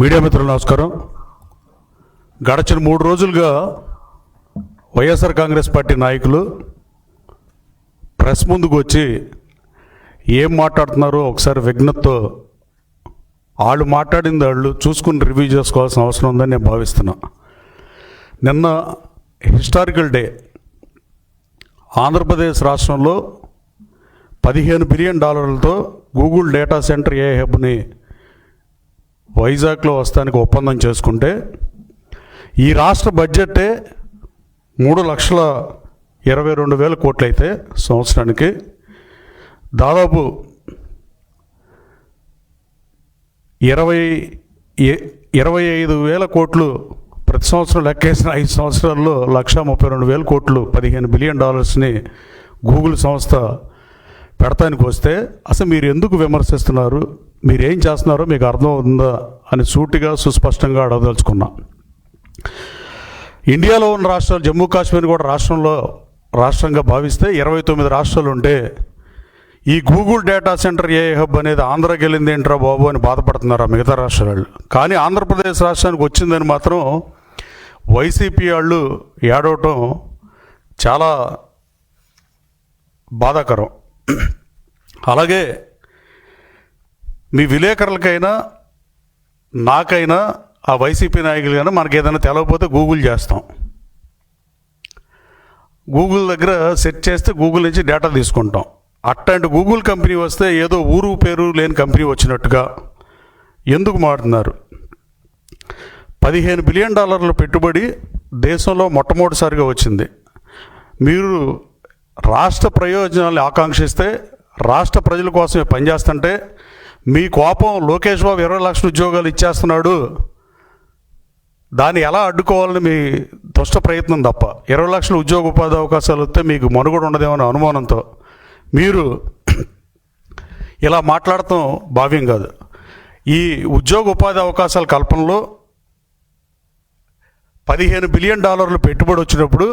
Media మిత్రులు నమస్కారం. గడచిన 3 రోజులుగా వైఎస్ఆర్ కాంగ్రెస్ పార్టీ నాయకులు ప్రెస్ ముందుకు వచ్చి ఏం మాట్లాడుతున్నారో ఒకసారి విజ్ఞతతో వాళ్ళు మాట్లాడింది వాళ్ళు చూసుకుని రివ్యూ చేసుకోవాల్సిన అవసరం ఉందని నేను భావిస్తున్నా. నిన్న హిస్టారికల్ డే. ఆంధ్రప్రదేశ్ రాష్ట్రంలో $15 బిలియన్ గూగుల్ డేటా సెంటర్ ఏ హబ్ని వైజాగ్లో వస్తానికి ఒప్పందం చేసుకుంటే ఈ రాష్ట్ర బడ్జెటే 3,22,000 కోట్లు అయితే సంవత్సరానికి దాదాపు 25,000 కోట్లు ప్రతి సంవత్సరం లెక్కేసిన 5 సంవత్సరాల్లో 1,32,000 కోట్లు $15 బిలియన్ గూగుల్ సంస్థ పెడతానికి వస్తే అసలు మీరు ఎందుకు విమర్శిస్తున్నారు, మీరేం చేస్తున్నారో మీకు అర్థం అవుతుందా అని సూటిగా సుస్పష్టంగా అడగదలుచుకున్నా. ఇండియాలో ఉన్న రాష్ట్రాలు జమ్మూ కాశ్మీర్ కూడా రాష్ట్రంగా భావిస్తే 29 రాష్ట్రాలు ఉంటే ఈ గూగుల్ డేటా సెంటర్ ఏ హబ్ అనేది ఆంధ్రాకి వెళ్ళింది ఏంట్రా బాబు అని బాధపడుతున్నారు ఆ మిగతా రాష్ట్రాలు. కానీ ఆంధ్రప్రదేశ్ రాష్ట్రానికి వచ్చిందని మాత్రం వైసీపీ వాళ్ళు ఏడవటం చాలా బాధాకరం. అలాగే మీ విలేకరులకైనా నాకైనా ఆ వైసీపీ నాయకులైనా మనకి ఏదైనా తెలవకపోతే గూగుల్ చేస్తాం. గూగుల్ దగ్గర సెర్చ్ చేస్తే గూగుల్ నుంచి డేటా తీసుకుంటాం. అట్లాంటి గూగుల్ కంపెనీ వస్తే ఏదో ఊరు పేరు లేని కంపెనీ వచ్చినట్టుగా ఎందుకు మాట్లాడుతున్నారు? $15 బిలియన్ పెట్టుబడి దేశంలో మొట్టమొదటిసారిగా వచ్చింది. మీరు రాష్ట్ర ప్రయోజనాలను ఆకాంక్షిస్తే రాష్ట్ర ప్రజల కోసమే పనిచేస్తుంటే మీ కోపం లోకేష్ బాబు 20 లక్షల ఉద్యోగాలు ఇచ్చేస్తున్నాడు, దాన్ని ఎలా అడ్డుకోవాలని మీ దుష్ట ప్రయత్నం తప్ప 20 లక్షల ఉద్యోగ ఉపాధి అవకాశాలు వస్తే మీకు మనుగడ ఉండదేమో అనుమానంతో మీరు ఇలా మాట్లాడటం భావ్యం కాదు. ఈ ఉద్యోగ ఉపాధి అవకాశాల కల్పనలో $15 బిలియన్ పెట్టుబడి వచ్చినప్పుడు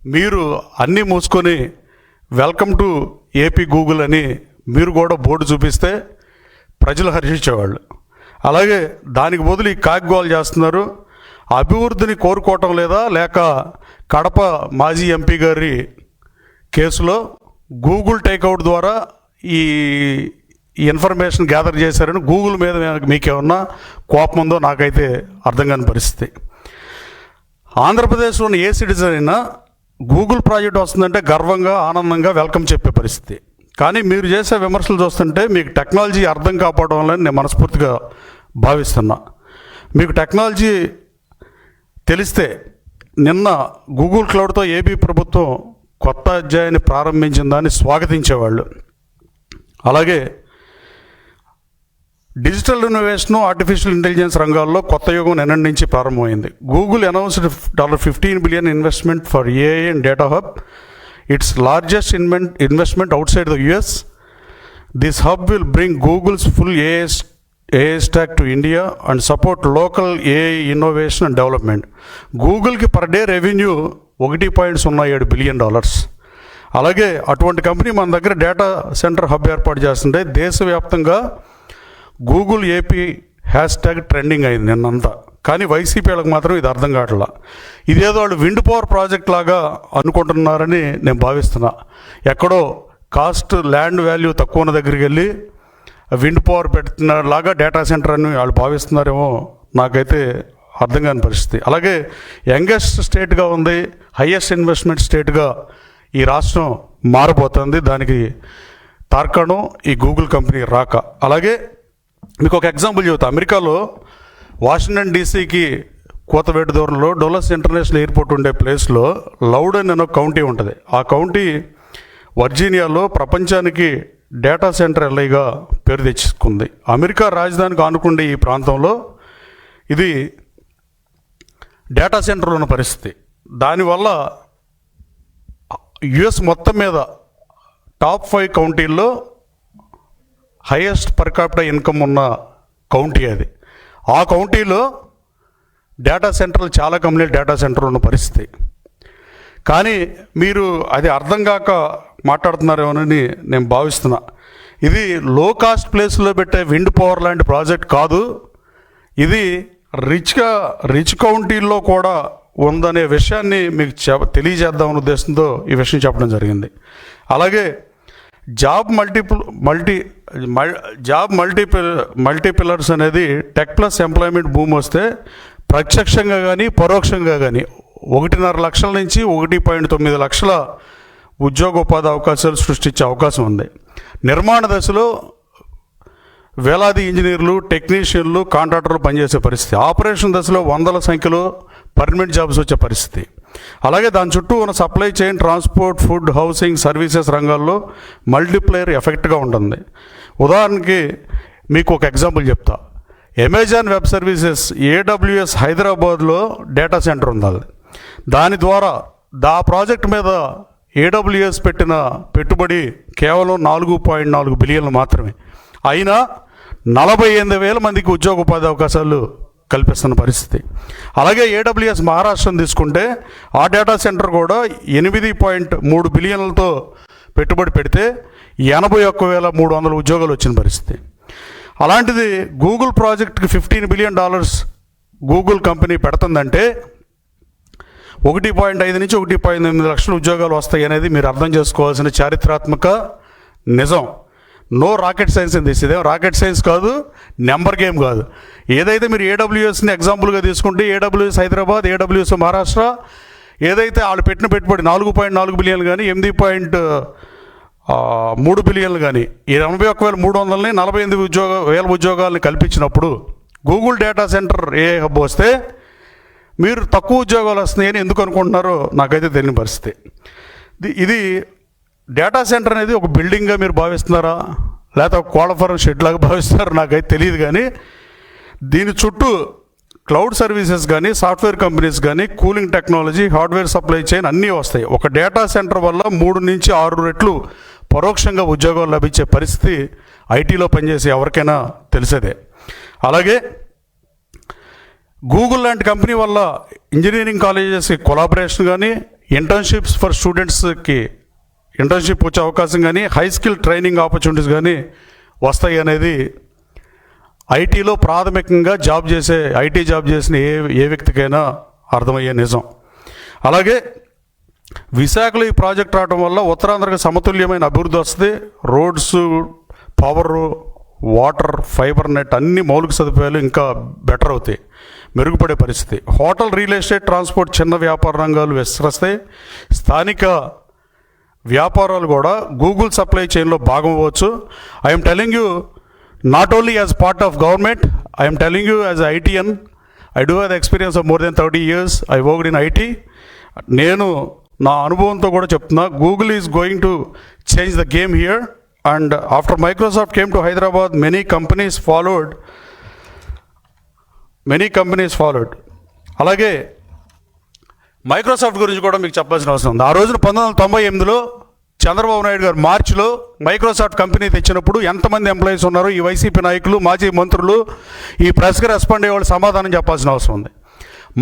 మీరు అన్నీ మూసుకొని వెల్కమ్ టు ఏపీ గూగుల్ అని మీరు కూడా బోర్డు చూపిస్తే ప్రజలు హర్షించేవాళ్ళు. అలాగే దానికి బదులు ఈ కాగ్గోలు చేస్తున్నారు. అభివృద్ధిని కోరుకోవటం లేదా, లేక కడప మాజీ ఎంపీ గారి కేసులో గూగుల్ టేక్అవుట్ ద్వారా ఈ ఇన్ఫర్మేషన్ గ్యాదర్ చేశారని గూగుల్ మీద మీకేమన్నా కోపం ఉందో నాకైతే అర్థం కాని పరిస్థితి. ఆంధ్రప్రదేశ్లోని ఏ సిటిజన్ అయినా గూగుల్ ప్రాజెక్ట్ వస్తుందంటే గర్వంగా ఆనందంగా వెల్కమ్ చెప్పే పరిస్థితి. కానీ మీరు చేసే విమర్శలు చూస్తుంటే మీకు టెక్నాలజీ అర్థం కాపాడడం వల్ల నేను మనస్ఫూర్తిగా భావిస్తున్నా. మీకు టెక్నాలజీ తెలిస్తే నిన్న గూగుల్ క్లౌడ్తో ఏపీ ప్రభుత్వం కొత్త అధ్యాయాన్ని ప్రారంభించిన దాన్ని స్వాగతించేవాళ్ళు. అలాగే డిజిటల్ ఇన్నోవేషన్, ఆర్టిఫిషియల్ ఇంటెలిజెన్స్ రంగాల్లో కొత్త యుగం నిన్నటి నుంచి ప్రారంభమైంది. Google announced $15 billion investment for AI and data hub, it's largest investment outside the US. This hub will bring Google's full AI stack to India and support local AI innovation and development. గూగుల్కి per day revenue $1.07 billion. అలాగే అటువంటి company మన దగ్గర data centre hub ఏర్పాటు చేస్తుంటే దేశవ్యాప్తంగా Google AP hashtag trending అయింది నిన్నంతా. కానీ వైసీపీ వాళ్ళకి మాత్రం ఇది అర్థం కావట్లా. ఇదేదో వాళ్ళు విండ్ పవర్ ప్రాజెక్ట్ లాగా అనుకుంటున్నారని నేను భావిస్తున్నా. ఎక్కడో కాస్ట్ ల్యాండ్ వాల్యూ తక్కువ ఉన్న దగ్గరికి వెళ్ళి విండ్ పవర్ పెడుతున్నలాగా డేటా సెంటర్ అని వాళ్ళు భావిస్తున్నారేమో నాకైతే అర్థం కాని పరిస్థితి. అలాగే యంగెస్ట్ స్టేట్గా ఉంది, హయ్యెస్ట్ ఇన్వెస్ట్మెంట్ స్టేట్గా ఈ రాష్ట్రం మారబోతుంది. దానికి తార్కాణం ఈ గూగుల్ కంపెనీ రాక. అలాగే మీకు ఒక ఎగ్జాంపుల్ చెబుతా. అమెరికాలో వాషింగ్టన్ డీసీకి కూతవేటు దూరంలో డొలస్ ఇంటర్నేషనల్ ఎయిర్పోర్ట్ ఉండే ప్లేస్లో లౌడన్ అనే కౌంటీ ఉంటుంది. ఆ కౌంటీ వర్జీనియాలో ప్రపంచానికి డేటా సెంటర్ ఎల్ఐగా పేరు తెచ్చుకుంది. అమెరికా రాజధానికి ఆనుకుండే ఈ ప్రాంతంలో ఇది డేటా సెంటర్ ఉన్న పరిస్థితి. దానివల్ల యుఎస్ మొత్తం మీద టాప్ 5 కౌంటీల్లో హైయెస్ట్ పర్ క్యాపిటల్ ఇన్కమ్ ఉన్న కౌంటీ అది. ఆ కౌంటీలో డేటా సెంటర్లు చాలా కంపెనీలు డేటా సెంటర్ ఉన్న పరిస్థితి. కానీ మీరు అది అర్థం కాక మాట్లాడుతున్నారేమోనని నేను భావిస్తున్నా. ఇది లో కాస్ట్ ప్లేస్లో పెట్టే విండ్ పవర్ లాంటి ప్రాజెక్ట్ కాదు. ఇది రిచ్ కౌంటీల్లో కూడా ఉందనే విషయాన్ని మీకు తెలియజేద్దామనే ఉద్దేశంతో ఈ విషయం చెప్పడం జరిగింది. అలాగే మల్టీపిల్లర్స్ అనేది టెక్ ప్లస్ ఎంప్లాయ్మెంట్ భూమి వస్తే ప్రత్యక్షంగా కానీ పరోక్షంగా కానీ 1.5 లక్షల నుంచి 1.9 లక్షల ఉద్యోగోపాధి అవకాశాలు సృష్టించే అవకాశం ఉంది. నిర్మాణ దశలో వేలాది ఇంజనీర్లు, టెక్నీషియన్లు, కాంట్రాక్టర్లు పనిచేసే పరిస్థితి. ఆపరేషన్ దశలో వందల సంఖ్యలో పర్మనెంట్ జాబ్స్ వచ్చే పరిస్థితి. అలాగే దాని చుట్టూ ఉన్న supply chain, transport, food, housing, services రంగాల్లో మల్టీప్లేయర్ ఎఫెక్ట్గా ఉంటుంది. ఉదాహరణకి మీకు ఒక ఎగ్జాంపుల్ చెప్తా. అమెజాన్ వెబ్ సర్వీసెస్ AWS హైదరాబాద్లో డేటా సెంటర్ ఉంది. దాని ద్వారా ప్రాజెక్ట్ మీద AWS పెట్టిన పెట్టుబడి కేవలం 4.4 బిలియన్లు మాత్రమే. అయినా 48,000 మందికి ఉద్యోగోపాధి అవకాశాలు కల్పిస్తున్న పరిస్థితి. అలాగే AWS మహారాష్ట్రను తీసుకుంటే ఆ డేటా సెంటర్ కూడా 8.3 బిలియన్లతో పెట్టుబడి పెడితే 81,300 ఉద్యోగాలు వచ్చిన పరిస్థితి. అలాంటిది గూగుల్ ప్రాజెక్ట్కి $15 బిలియన్ గూగుల్ కంపెనీ పెడుతుందంటే 1.5 నుంచి 1.8 లక్షల ఉద్యోగాలు వస్తాయి అనేది మీరు అర్థం చేసుకోవాల్సిన చారిత్రాత్మక నిజం. No rocket science in this. ఇదేం రాకెట్ సైన్స్ కాదు, నెంబర్ గేమ్ కాదు. ఏదైతే మీరు AWSని ఎగ్జాంపుల్గా తీసుకుంటే AWS హైదరాబాద్, AWS మహారాష్ట్ర, ఏదైతే వాళ్ళు పెట్టిన పెట్టుబడి 4.4 బిలియన్లు కానీ 8.3 బిలియన్లు కానీ 81,300ని 48,000 ఉద్యోగాలను కల్పించినప్పుడు గూగుల్ డేటా సెంటర్ హబ్ వస్తే మీరు తక్కువ ఉద్యోగాలు వస్తున్నాయని ఎందుకు అనుకుంటున్నారో నాకైతే తెలియని పరిస్థితి. ఇది డేటా సెంటర్ అనేది ఒక బిల్డింగ్గా మీరు భావిస్తున్నారా, లేకపోతే ఒక కోళ్ళఫారం షెడ్ లాగా భావిస్తున్నారో నాకైతే తెలియదు. కానీ దీని చుట్టూ క్లౌడ్ సర్వీసెస్ కానీ, సాఫ్ట్వేర్ కంపెనీస్ కానీ, cooling technology, hardware supply chain అన్నీ వస్తాయి. ఒక డేటా సెంటర్ వల్ల 3 నుంచి 6 రెట్లు పరోక్షంగా ఉద్యోగాలు లభించే పరిస్థితి ఐటీలో పనిచేసే ఎవరికైనా తెలిసేదే. అలాగే గూగుల్ లాంటి కంపెనీ వల్ల ఇంజనీరింగ్ కాలేజెస్కి కొలాబరేషన్ కానీ, ఇంటర్న్షిప్స్ ఫర్ స్టూడెంట్స్కి ఇంటర్న్షిప్ వచ్చే అవకాశం కానీ, హై స్కిల్ ట్రైనింగ్ ఆపర్చునిటీస్ కానీ వస్తాయి అనేది ఐటీలో ప్రాథమికంగా ఐటీ జాబ్ చేసిన ఏ వ్యక్తికైనా అర్థమయ్యే నిజం. అలాగే విశాఖలో ఈ ప్రాజెక్ట్ రావడం వల్ల ఉత్తరాంధ్రకి సమతుల్యమైన అభివృద్ధి వస్తుంది. Roads, power, water, fibre net అన్ని మౌలిక సదుపాయాలు ఇంకా బెటర్ అవుతాయి, మెరుగుపడే పరిస్థితి. హోటల్, రియల్ ఎస్టేట్, ట్రాన్స్పోర్ట్, చిన్న వ్యాపార రంగాలు విస్తరిస్తాయి. స్థానిక వ్యాపారాలు కూడా గూగుల్ సప్లై చైన్లో భాగం అవ్వచ్చు. I'm telling you not only as part of government, I'm telling you as ITian. I do have the experience of more than 30 years. I worked in IT. నేను నా అనుభవంతో కూడా చెప్తున్నా, Google is going to change the game here. And after Microsoft came to Hyderabad, many companies followed. అలాగే Microsoft గురించి కూడా మీకు చెప్పాల్సిన అవసరం ఉంది. ఆ రోజున 1998లో చంద్రబాబు నాయుడు గారు మార్చిలో మైక్రోసాఫ్ట్ కంపెనీ తెచ్చినప్పుడు ఎంతమంది ఎంప్లాయీస్ ఉన్నారో ఈ వైసీపీ నాయకులు, మాజీ మంత్రులు ఈ ప్రెస్కి రెస్పాండ్ అయ్యే వాళ్ళు సమాధానం చెప్పాల్సిన అవసరం ఉంది.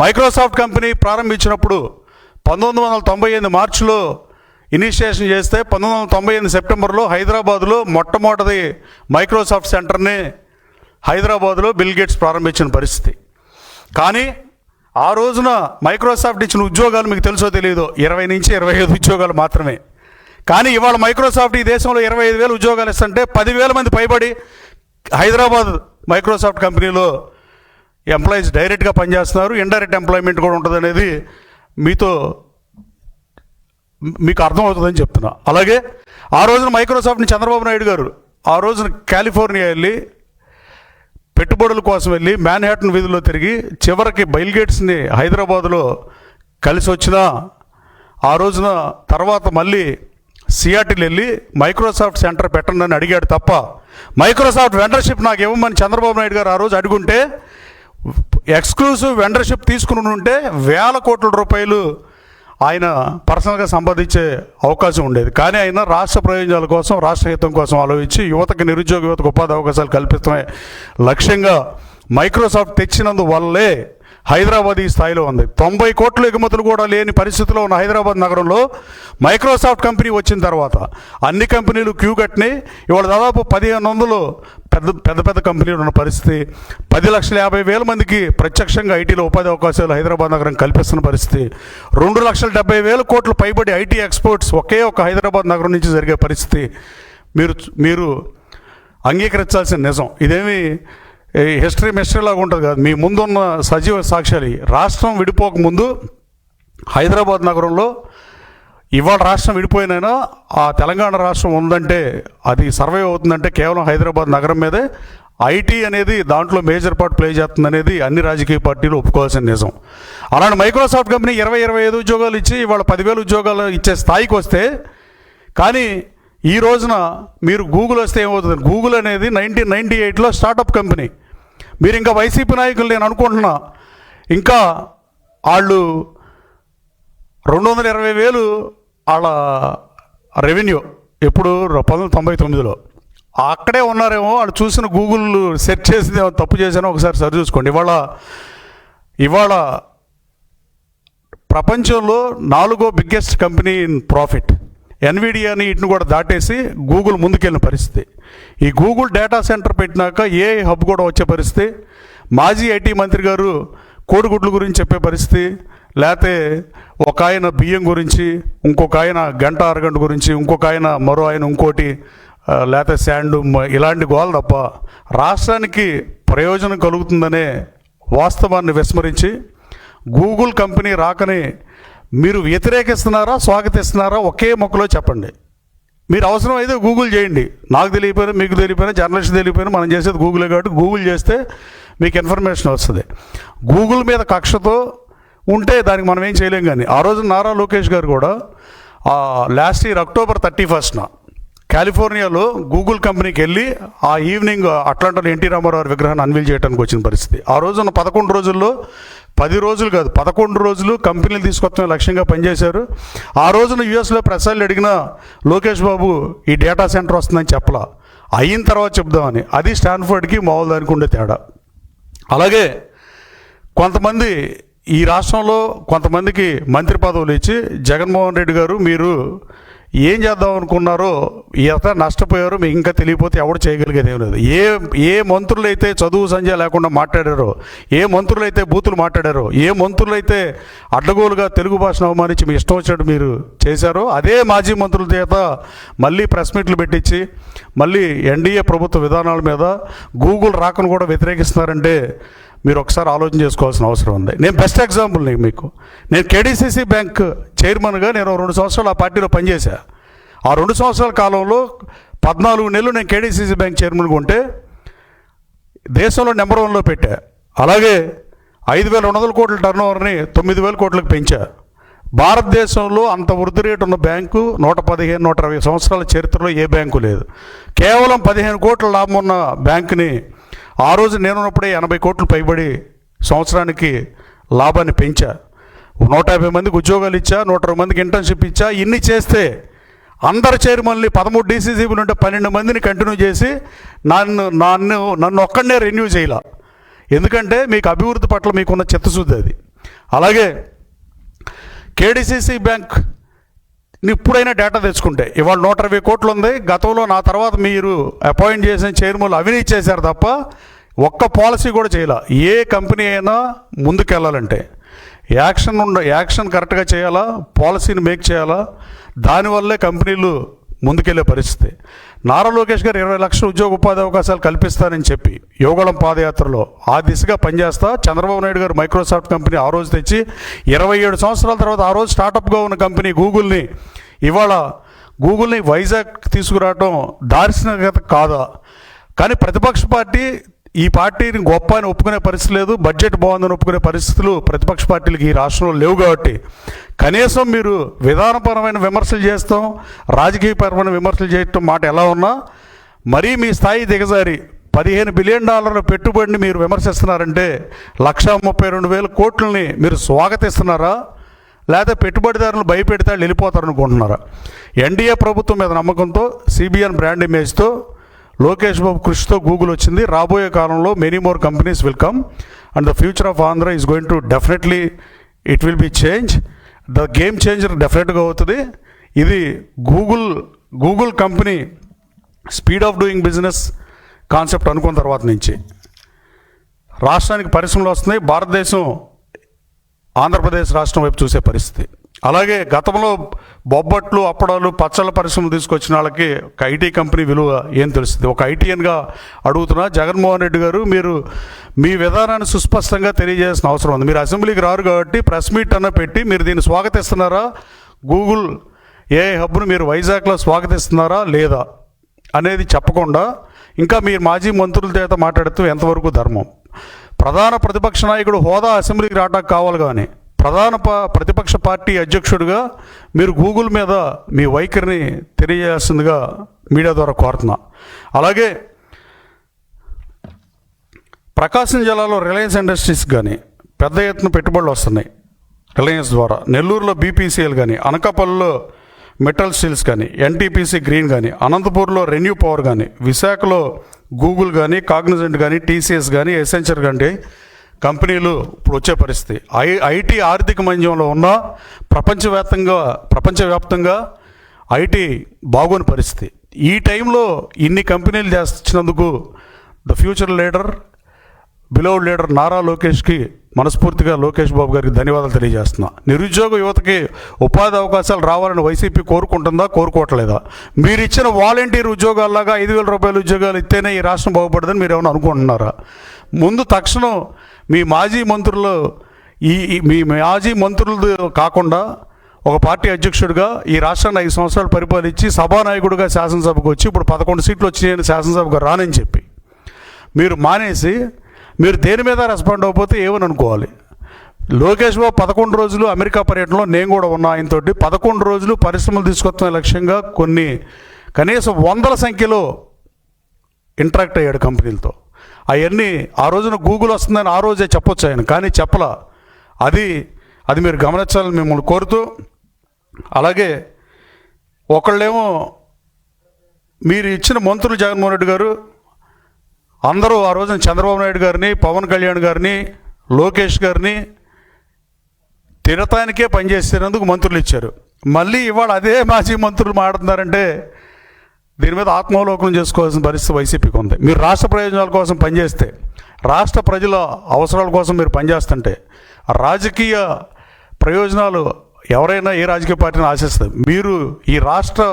మైక్రోసాఫ్ట్ కంపెనీ ప్రారంభించినప్పుడు 1998 మార్చిలో ఇనిషియేషన్ చేస్తే 1998 సెప్టెంబర్లో హైదరాబాద్లో మొట్టమొదటి మైక్రోసాఫ్ట్ సెంటర్ని హైదరాబాద్లో బిల్ గేట్స్ ప్రారంభించిన పరిస్థితి. కానీ ఆ రోజున మైక్రోసాఫ్ట్ ఇచ్చిన ఉద్యోగాలు మీకు తెలుసో తెలియదో 20 నుంచి 25 ఉద్యోగాలు మాత్రమే. కానీ ఇవాళ మైక్రోసాఫ్ట్ ఈ దేశంలో 25,000 ఉద్యోగాలు ఇస్తుంటే 10,000 మంది పైబడి హైదరాబాద్ మైక్రోసాఫ్ట్ కంపెనీలో ఎంప్లాయీస్ డైరెక్ట్గా పనిచేస్తున్నారు. ఇండైరెక్ట్ ఎంప్లాయ్మెంట్ కూడా ఉంటుంది అనేది మీకు అర్థమవుతుందని చెప్తున్నా. అలాగే ఆ రోజున మైక్రోసాఫ్ట్ని చంద్రబాబు నాయుడు గారు ఆ రోజున కాలిఫోర్నియా వెళ్ళి పెట్టుబడుల కోసం వెళ్ళి మ్యాన్హాటన్ వీధుల్లో తిరిగి చివరికి బిల్ గేట్స్ని హైదరాబాద్లో కలిసి వచ్చిన ఆ రోజున తర్వాత మళ్ళీ సియాటిల్ వెళ్ళి మైక్రోసాఫ్ట్ సెంటర్ పెట్టండి అని అడిగాడు తప్ప మైక్రోసాఫ్ట్ వెండర్షిప్ నాకు ఇవ్వమని చంద్రబాబు నాయుడు గారు ఆ రోజు అడుగుంటే ఎక్స్క్లూసివ్ వెండర్షిప్ తీసుకుని ఉంటే ₹1,000 కోట్ల ఆయన పర్సనల్గా సంపాదించే అవకాశం ఉండేది. కానీ ఆయన రాష్ట్ర ప్రయోజనాల కోసం, రాష్ట్ర హితం కోసం ఆలోచించి నిరుద్యోగ యువతకు ఉపాధి అవకాశాలు కల్పించడమే లక్ష్యంగా మైక్రోసాఫ్ట్ తెచ్చినందువల్లే హైదరాబాద్ ఈ స్థాయిలో ఉంది. 90 కోట్ల ఎగుమతులు కూడా లేని పరిస్థితిలో ఉన్న హైదరాబాద్ నగరంలో మైక్రోసాఫ్ట్ కంపెనీ వచ్చిన తర్వాత అన్ని కంపెనీలు క్యూ కట్టినాయి. ఇవాళ దాదాపు 1500 పెద్ద పెద్ద కంపెనీలు ఉన్న పరిస్థితి. 10,50,000 మందికి ప్రత్యక్షంగా ఐటీలో ఉపాధి అవకాశాలు హైదరాబాద్ నగరం కల్పిస్తున్న పరిస్థితి. 2,70,000 కోట్లు పైబడి ఐటీ ఎక్స్పోర్ట్స్ ఒకే ఒక హైదరాబాద్ నగరం నుంచి జరిగే పరిస్థితి మీరు అంగీకరించాల్సిన నిజం. ఇదేమి హిస్టరీ లాగా ఉంటుంది కాదు, మీ ముందున్న సజీవ సాక్ష్యాలు. రాష్ట్రం విడిపోక ముందు హైదరాబాద్ నగరంలో, ఇవాళ రాష్ట్రం విడిపోయినైనా ఆ తెలంగాణ రాష్ట్రం ఉందంటే, అది సర్వే అవుతుందంటే కేవలం హైదరాబాద్ నగరం మీదే. ఐటీ అనేది దాంట్లో మేజర్ పార్ట్ ప్లే చేస్తుంది అనేది అన్ని రాజకీయ పార్టీలు ఒప్పుకోవాల్సిన నిజం. అలాంటి మైక్రోసాఫ్ట్ కంపెనీ 20-25 ఉద్యోగాలు ఇచ్చి ఇవాళ 10,000 ఉద్యోగాలు ఇచ్చే స్థాయికి వస్తే, కానీ ఈ రోజున మీరు గూగుల్ వస్తే ఏమవుతుంది? గూగుల్ అనేది 1998లో స్టార్టప్ కంపెనీ. మీరు ఇంకా వైసీపీ నాయకులు నేను అనుకుంటున్నా, ఇంకా వాళ్ళు 220,000 వాళ్ళ రెవెన్యూ ఎప్పుడు 1999లో అక్కడే ఉన్నారేమో. వాళ్ళు చూసిన గూగుల్ సెర్చ్ చేసింది తప్పు చేసానో ఒకసారి సరి చూసుకోండి. ఇవాళ ప్రపంచంలో 4వ బిగ్గెస్ట్ కంపెనీ ఇన్ ప్రాఫిట్. ఎన్విడియాని వీటిని కూడా దాటేసి గూగుల్ ముందుకెళ్ళిన పరిస్థితి. ఈ గూగుల్ డేటా సెంటర్ పెట్టినాక ఏఐ హబ్ కూడా వచ్చే పరిస్థితి. మాజీ ఐటీ మంత్రి గారు కోడిగుడ్ల గురించి చెప్పే పరిస్థితి, లేకపోతే ఒక ఆయన బియ్యం గురించి, ఇంకొక ఆయన గంట అరగంట గురించి, ఇంకొక ఆయన మరో ఆయన ఇంకోటి, లేకపోతే శాండు, ఇలాంటి గోల్ తప్ప రాష్ట్రానికి ప్రయోజనం కలుగుతుందనే వాస్తవాన్ని విస్మరించి గూగుల్ కంపెనీ రాకని మీరు వ్యతిరేకిస్తున్నారా స్వాగతిస్తున్నారా ఒకే మొక్కలో చెప్పండి. మీరు అవసరం అయితే గూగుల్ చేయండి. నాకు తెలియపోయినా, మీకు తెలియపోయినా, జర్నలిస్ట్ తెలియపోయినా, మనం చేసేది గూగులే కాబట్టి గూగుల్ చేస్తే మీకు ఇన్ఫర్మేషన్ వస్తుంది. గూగుల్ మీద కక్షతో ఉంటే దానికి మనం ఏం చేయలేం. కానీ ఆ రోజు నారా లోకేష్ గారు కూడా లాస్ట్ ఇయర్ October 31న కాలిఫోర్నియాలో గూగుల్ కంపెనీకి వెళ్ళి ఆ ఈవినింగ్ అట్లాంటాలో ఎన్టీ రామారావు విగ్రహాన్ని అన్వీల్ చేయడానికి వచ్చిన పరిస్థితి. ఆ రోజున 11 రోజుల్లో, 10 రోజులు కాదు 11 రోజులు కంపెనీలు తీసుకొచ్చే లక్ష్యంగా పనిచేశారు. ఆ రోజున యూఎస్లో ప్రసాద్లు అడిగిన లోకేష్ బాబు ఈ డేటా సెంటర్ వస్తుందని చెప్పలా, అయిన తర్వాత చెప్దామని. అది స్టాన్ఫర్డ్కి మామూలు దానికి ఉండే తేడా. అలాగే కొంతమంది ఈ రాష్ట్రంలో కొంతమందికి మంత్రి పదవులు ఇచ్చి జగన్మోహన్ రెడ్డి గారు మీరు ఏం చేద్దాం అనుకున్నారో, ఎంత నష్టపోయారో మీకు ఇంకా తెలియపోతే ఎవడు చేయగలిగేది ఏం లేదు. ఏ మంత్రులు అయితే చదువు సంధ్య లేకుండా మాట్లాడారో, ఏ మంత్రులు అయితే బూతులు మాట్లాడారో, ఏ మంత్రులు అయితే అడ్డగోలుగా తెలుగు భాషను అవమానించి మీ ఇష్టం వచ్చినట్టు మీరు చేశారో, అదే మాజీ మంత్రుల చేత మళ్ళీ ప్రెస్ మీట్లు పెట్టించి మళ్ళీ ఎన్డీఏ ప్రభుత్వ విధానాల మీద గూగుల్ రాకను కూడా వ్యతిరేకిస్తున్నారంటే మీరు ఒకసారి ఆలోచన చేసుకోవాల్సిన అవసరం ఉంది. నేను బెస్ట్ ఎగ్జాంపుల్ మీకు, నేను కేడీసీసీ బ్యాంక్ చైర్మన్గా నేను 2 సంవత్సరాలు ఆ పార్టీలో పనిచేశా. ఆ 2 సంవత్సరాల కాలంలో 14 నెలలు నేను కేడీసీసీ బ్యాంక్ చైర్మన్గా ఉంటే దేశంలో నెంబర్ 1లో పెట్టా. అలాగే 5,200 కోట్ల టర్నోవర్ని 9,000 కోట్లకు పెంచా. భారతదేశంలో అంత వృద్ధి రేటు ఉన్న బ్యాంకు 115-120 సంవత్సరాల చరిత్రలో ఏ బ్యాంకు లేదు. కేవలం 15 కోట్ల లాభం ఉన్న బ్యాంకుని ఆ రోజు నేనున్నప్పుడే 80 కోట్లు పైబడి సంవత్సరానికి లాభాన్ని పెంచా. 150 మందికి ఉద్యోగాలు ఇచ్చా, 120 మందికి ఇంటర్న్షిప్ ఇచ్చా. ఇన్ని చేస్తే అందరు చైర్మన్ని 13 డీసీసీబీలు ఉంటే 12 మందిని కంటిన్యూ చేసి నన్ను ఒక్కడనే రెన్యూ చేయాల. ఎందుకంటే మీకు అభివృద్ధి పట్ల మీకున్న చిత్తశుద్ధి అది. అలాగే కేడీసీసీ బ్యాంక్ ఇప్పుడైనా డేటా తెచ్చుకుంటే ఇవాళ 120 కోట్లు ఉంది. గతంలో నా తర్వాత మీరు అపాయింట్ చేసిన చైర్మన్లు అవినీతి చేశారు తప్ప ఒక్క పాలసీ కూడా చేయాల. ఏ కంపెనీ అయినా ముందుకెళ్ళాలంటే యాక్షన్ కరెక్ట్గా చేయాలా, పాలసీని మేక్ చేయాలా. దానివల్లే కంపెనీలు ముందుకెళ్లే పరిస్థితి. నారా లోకేష్ గారు 20 లక్షల ఉద్యోగ ఉపాధి అవకాశాలు కల్పిస్తారని చెప్పి యోగళం పాదయాత్రలో ఆ దిశగా పనిచేస్తా. చంద్రబాబు నాయుడు గారు మైక్రోసాఫ్ట్ కంపెనీ ఆ రోజు తెచ్చి 27 సంవత్సరాల తర్వాత ఆ రోజు స్టార్టప్గా ఉన్న కంపెనీ గూగుల్ని వైజాగ్ తీసుకురావడం దార్శనికత కాదా? కానీ ప్రతిపక్ష పార్టీ ఈ పార్టీని గొప్ప అని ఒప్పుకునే పరిస్థితి లేదు, బడ్జెట్ బాగుందని ఒప్పుకునే పరిస్థితులు ప్రతిపక్ష పార్టీలకు ఈ రాష్ట్రంలో లేవు. కాబట్టి కనీసం మీరు విధానపరమైన విమర్శలు చేస్తాం, రాజకీయపరమైన విమర్శలు చేయటం మాట ఎలా ఉన్నా మరీ మీ స్థాయి దిగజారి $15 బిలియన్ పెట్టుబడిని మీరు విమర్శిస్తున్నారంటే 132,000 కోట్లని మీరు స్వాగతిస్తున్నారా, లేదా పెట్టుబడిదారులు భయపెడితే వెళ్ళిపోతారనుకుంటున్నారా? ఎన్డీఏ ప్రభుత్వం మీద నమ్మకంతో, సిబిఎన్ బ్రాండ్ ఇమేజ్తో, లోకేష్ బాబు కృషితో గూగుల్ వచ్చింది. రాబోయే కాలంలో many more companies will come and the future of Andhra is going to definitely it will be change. The game changer డెఫినెట్గా అవుతుంది. ఇది Google company speed of doing business concept అనుకున్న తర్వాత నుంచి రాష్ట్రానికి పరిశ్రమలు వస్తున్నాయి. భారతదేశం ఆంధ్రప్రదేశ్ రాష్ట్రం వైపు చూసే పరిస్థితి. అలాగే గతంలో బొబ్బట్లు, అప్పడాలు, పచ్చళ్ళ పరిశ్రమలు తీసుకొచ్చిన వాళ్ళకి ఒక ఐటీ కంపెనీ విలువ ఏం తెలుస్తుంది? ఒక ఐటీఎన్గా అడుగుతున్నా, జగన్మోహన్ రెడ్డి గారు, మీరు మీ విధానాన్ని సుస్పష్టంగా తెలియజేయాల్సిన అవసరం ఉంది. మీరు అసెంబ్లీకి రారు కాబట్టి ప్రెస్ మీట్ అన్న పెట్టి మీరు దీన్ని స్వాగతిస్తున్నారా? గూగుల్ ఏఐ హబ్ను మీరు వైజాగ్లో స్వాగతిస్తున్నారా లేదా అనేది చెప్పకుండా ఇంకా మీరు మాజీ మంత్రుల చేత మాట్లాడుతూ ఎంతవరకు ధర్మం? ప్రధాన ప్రతిపక్ష నాయకుడు హోదా అసెంబ్లీకి రావడానికి కావాలి, కానీ ప్రతిపక్ష పార్టీ అధ్యక్షుడిగా మీరు గూగుల్ మీద మీ వైఖరిని తెలియజేస్తుందిగా మీడియా ద్వారా కోరుతున్నా. అలాగే ప్రకాశం జిల్లాలో రిలయన్స్ ఇండస్ట్రీస్ కానీ పెద్ద ఎత్తున పెట్టుబడులు వస్తున్నాయి రిలయన్స్ ద్వారా. నెల్లూరులో బీపీసీఎల్ కానీ, అనకాపల్లిలో మెటల్ స్టీల్స్ కానీ, ఎన్టీపీసీ గ్రీన్ కానీ, అనంతపూర్లో రెన్యూ పవర్ కానీ, విశాఖలో గూగుల్ కానీ, కాగ్నిజెంట్ కానీ, టీసీఎస్ కానీ, ఎసెంచర్ కానీ కంపెనీలు ఇప్పుడు వచ్చే పరిస్థితి. ఐటీ ఆర్థిక మంజంలో ఉన్న ప్రపంచవ్యాప్తంగా ఐటీ బాగోని పరిస్థితి. ఈ టైంలో ఇన్ని కంపెనీలు చేస్తున్నందుకు the future leader, beloved leader Nara లోకేష్కి మనస్ఫూర్తిగా లోకేష్ బాబు గారికి ధన్యవాదాలు తెలియజేస్తున్నా. నిరుద్యోగ యువతకి ఉపాధి అవకాశాలు రావాలని వైసీపీ కోరుకుంటుందా, కోరుకోవట్లేదా? మీరు ఇచ్చిన వాలంటీర్ ఉద్యోగాల్లాగా 5,000 రూపాయల ఉద్యోగాలు ఇస్తేనే ఈ రాష్ట్రం బాగుపడదని మీరు ఏమైనా అనుకుంటున్నారా? ముందు తక్షణం మీ మాజీ మంత్రులు కాకుండా ఒక పార్టీ అధ్యక్షుడిగా ఈ రాష్ట్రాన్ని 5 సంవత్సరాలు పరిపాలించి సభానాయకుడిగా శాసనసభకు వచ్చి ఇప్పుడు 11 సీట్లు వచ్చినాయని శాసనసభకు రానని చెప్పి మీరు మానేసి మీరు దేని మీద రెస్పాండ్ అవ్వకపోతే ఏమని అనుకోవాలి? లోకేష్ బాబు 11 రోజులు అమెరికా పర్యటనలో నేను కూడా ఉన్నా ఆయనతోటి. 11 రోజులు పరిశ్రమలు తీసుకొస్తున్న లక్ష్యంగా కనీసం వందల సంఖ్యలో ఇంటరాక్ట్ అయ్యాడు కంపెనీలతో. అవన్నీ ఆ రోజున గూగుల్ వస్తుందని ఆ రోజే చెప్పొచ్చు ఆయన, కానీ చెప్పలా. అది మీరు గమనించాలని మిమ్మల్ని కోరుతూ, అలాగే ఒకళ్ళేమో మీరు ఇచ్చిన మంత్రులు జగన్మోహన్ రెడ్డి గారు అందరూ ఆ రోజున చంద్రబాబు నాయుడు గారిని, పవన్ కళ్యాణ్ గారిని, లోకేష్ గారిని తిరతానికే పనిచేసేందుకు మంత్రులు ఇచ్చారు. మళ్ళీ ఇవాళ అదే మాజీ మంత్రులు మాట్లాడుతున్నారంటే దీని మీద ఆత్మావలోకనం చేసుకోవాల్సిన పరిస్థితి వైసీపీకి ఉంది. మీరు రాష్ట్ర ప్రయోజనాల కోసం పనిచేస్తే, రాష్ట్ర ప్రజల అవసరాల కోసం మీరు పనిచేస్తుంటే, రాజకీయ ప్రయోజనాలు ఎవరైనా ఏ రాజకీయ పార్టీని ఆశిస్తుంది. మీరు ఈ రాష్ట్ర